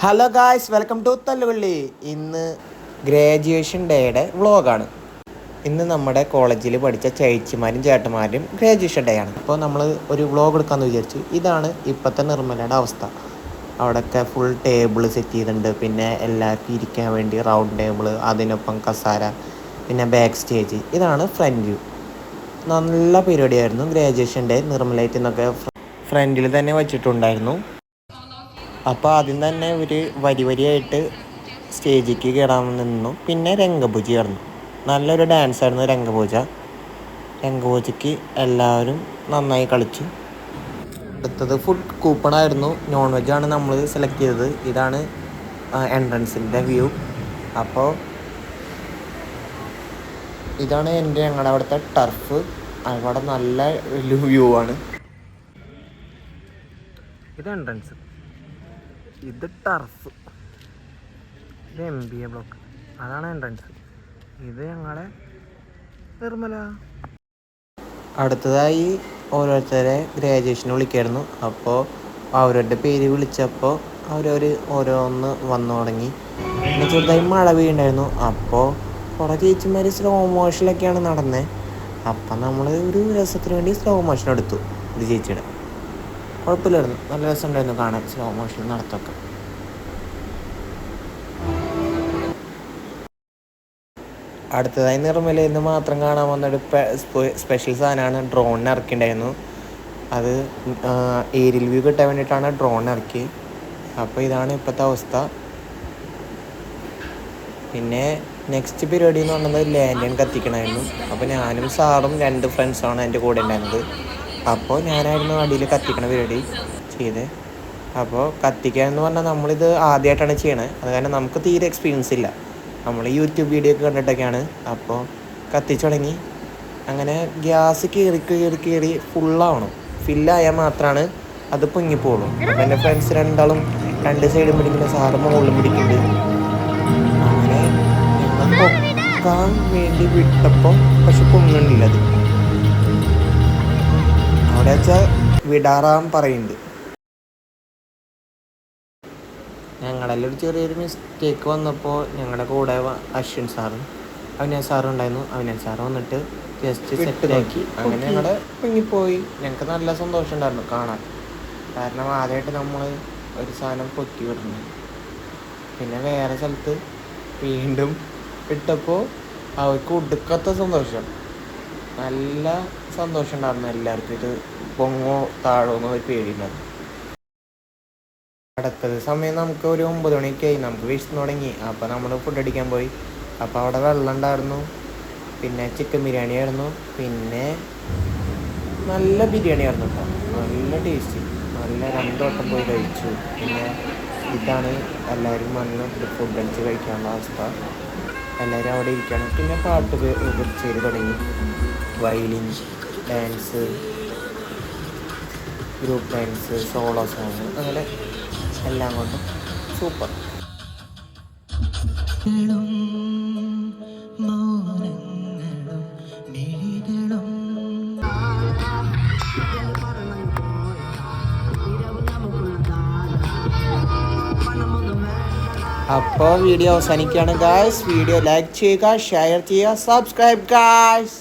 Hello guys, welcome to Thalluvalli. ഇന്ന് graduation ഡേയുടെ വ്ളോഗാണ്. ഇന്ന് നമ്മുടെ കോളേജിൽ പഠിച്ച ചേച്ചിമാരും ചേട്ടന്മാരും ഗ്രാജുവേഷൻ ഡേ ആണ്. അപ്പോൾ നമ്മൾ ഒരു വ്ളോഗ് എടുക്കാമെന്ന് വിചാരിച്ചു. ഇതാണ് ഇപ്പോഴത്തെ നിർമ്മലയുടെ അവസ്ഥ. അവിടെയൊക്കെ ഫുൾ ടേബിൾ സെറ്റ് ചെയ്തിട്ടുണ്ട്. പിന്നെ എല്ലാവർക്കും ഇരിക്കാൻ വേണ്ടി റൗണ്ട് ടേബിൾ, അതിനൊപ്പം കസാര, പിന്നെ ബാക്ക് സ്റ്റേജ്. ഇതാണ് ഫ്രണ്ട് വ്യൂ. നല്ല പരിപാടിയായിരുന്നു ഗ്രാജുവേഷൻ ഡേ. നിർമ്മലയിൽ നിന്നൊക്കെ ഫ്രണ്ടിൽ തന്നെ വെച്ചിട്ടുണ്ടായിരുന്നു. അപ്പോൾ ആദ്യം തന്നെ ഒരു വരിയായിട്ട് സ്റ്റേജിലേക്ക് കയറാൻ നിന്നു. പിന്നെ രംഗപൂജ ചേർന്നു. നല്ലൊരു ഡാൻസായിരുന്നു രംഗപൂജയ്ക്ക് എല്ലാവരും നന്നായി കളിച്ചു. അടുത്തത് ഫുഡ് കൂപ്പണായിരുന്നു. നോൺ വെജാണ് നമ്മൾ സെലക്ട് ചെയ്തത്. ഇതാണ് എൻട്രൻസിൻ്റെ വ്യൂ. അപ്പോൾ ഇതാണ് ഞങ്ങളുടെ അവിടുത്തെ ടർഫ്. അവിടെ നല്ല വ്യൂ ആണ്. ഇത് എൻട്രൻസ്, ഇത് ടർഫ്, ഇത് MBA ബ്ലോക്ക്, അതാണ് എൻട്രൻസ്. ഇത് ഞങ്ങളുടെ നിർമ്മല. അടുത്തതായി ഓരോരുത്തരെ ഗ്രാജുവേഷന് വിളിക്കായിരുന്നു. അപ്പോൾ അവരുടെ പേര് വിളിച്ചപ്പോൾ ഓരോന്ന് വന്നു തുടങ്ങി. പിന്നെ ചെറുതായി മഴ പെയ്യുണ്ടായിരുന്നു. അപ്പോൾ കുറേ ചേച്ചിമാർ സ്ലോ മോഷനിലൊക്കെയാണ് നടന്നത്. അപ്പം നമ്മൾ ഒരു രസത്തിന് വേണ്ടി സ്ലോ മോഷൻ എടുത്തു. ഇത് ചേച്ചിയുടെ കുഴപ്പമില്ലായിരുന്നു, നല്ല രസമുണ്ടായിരുന്നു കാണാൻ സ്ലോ മോഷൻ നടത്തൊക്കെ. അടുത്തതായി നിർമ്മലയിൽ നിന്ന് മാത്രം കാണാൻ വന്നൊരു സ്പെഷ്യൽ സാധനമാണ് ഡ്രോൺ ഇറക്കിയിട്ടുണ്ടായിരുന്നു. അത് ഏരിയൽ വ്യൂ കിട്ടാൻ വേണ്ടിയിട്ടാണ് ഡ്രോൺ ഇറക്കി. അപ്പോൾ ഇതാണ് ഇപ്പോഴത്തെ അവസ്ഥ. പിന്നെ നെക്സ്റ്റ് പരിപാടി എന്ന് പറയുന്നത് ലാൻഡേൺ കത്തിക്കണമായിരുന്നു. അപ്പോൾ ഞാനും സാറും 2 ഫ്രണ്ട്സാണ് എൻ്റെ കൂടെ ഉണ്ടായിരുന്നത്. അപ്പോൾ ഞാനായിരുന്നു അടിയിൽ കത്തിക്കണ പരിപാടി ചെയ്തത്. അപ്പോൾ കത്തിക്കുക എന്ന് പറഞ്ഞാൽ നമ്മളിത് ആദ്യമായിട്ടാണ് ചെയ്യണത്. അത് കാരണം നമുക്ക് തീരെ എക്സ്പീരിയൻസ് ഇല്ല. നമ്മൾ യൂട്യൂബ് വീഡിയോ ഒക്കെ കണ്ടിട്ടൊക്കെയാണ്. അപ്പോൾ കത്തിച്ചു തുടങ്ങി. അങ്ങനെ ഗ്യാസ് കയറി ഫുള്ളാവണം. ഫില്ലായാൽ മാത്രമാണ് അത് പൊങ്ങിപ്പോളൂ. അപ്പോൾ എൻ്റെ ഫ്രണ്ട്സ് രണ്ടാളും 2 സൈഡും പിടിക്കുന്നുണ്ട്, സാറ് മുകളിലും പിടിക്കുന്നുണ്ട്. അങ്ങനെ ഞങ്ങൾ പൊക്കാൻ വേണ്ടി വിട്ടപ്പോൾ പക്ഷെ പൊങ്ങുന്നില്ല. അത് അവിടെ വെച്ചാൽ വിടാറാൻ പറയുന്നുണ്ട്. ഞങ്ങളിൽ ഒരു ചെറിയൊരു മിസ്റ്റേക്ക് വന്നപ്പോൾ ഞങ്ങളുടെ കൂടെ അശ്വിൻ സാറും അവിനാൻ സാറും ഉണ്ടായിരുന്നു. അവിനാൻ സാറ് വന്നിട്ട് ജസ്റ്റ് സെറ്റാക്കി. അങ്ങനെ ഞങ്ങളുടെ പൊങ്ങിപ്പോയി. ഞങ്ങൾക്ക് നല്ല സന്തോഷം ഉണ്ടായിരുന്നു കാണാൻ. കാരണം ആദ്യമായിട്ട് നമ്മൾ ഒരു സാധനം പൊക്കി വിടുന്നു. പിന്നെ വേറെ സ്ഥലത്ത് വീണ്ടും ഇട്ടപ്പോൾ അവർക്ക് ഒടുക്കത്തെ സന്തോഷം, നല്ല സന്തോഷം ഉണ്ടായിരുന്നു എല്ലാവർക്കും. ഇത് പൊങ്ങോ താഴോ എന്നൊരു പേടിയുണ്ടായിരുന്നു. അടുത്തത് സമയം നമുക്ക് ഒരു 9 മണിയൊക്കെ ആയി. നമുക്ക് വിശന്ന് തുടങ്ങി. അപ്പോൾ നമ്മൾ ഫുഡ് അടിക്കാൻ പോയി. അപ്പോൾ അവിടെ വെള്ളം ഉണ്ടായിരുന്നു, പിന്നെ ചിക്കൻ ബിരിയാണി ആയിരുന്നു, പിന്നെ നല്ല ബിരിയാണി ആയിരുന്നു കേട്ടോ, നല്ല ടേസ്റ്റി. നല്ല 2 വട്ടം പോയി കഴിച്ചു. പിന്നെ ഇതാണ് എല്ലാവരും വന്ന് ഫുഡ് അടിച്ച് കഴിക്കാനുള്ള അവസ്ഥ. എല്ലാവരും അവിടെ ഇരിക്കണം. പിന്നെ പാട്ട് ചെയ്ത് തുടങ്ങി. Violin dance, group dance, solo song, അങ്ങനെ എല്ലാം കൊണ്ടും സൂപ്പർ. അപ്പോൾ വീഡിയോ അവസാനിക്കുകയാണ് ഗായ്സ്. വീഡിയോ ലൈക്ക് ചെയ്യുക, ഷെയർ ചെയ്യുക, സബ്സ്ക്രൈബ് ഗായ്സ്.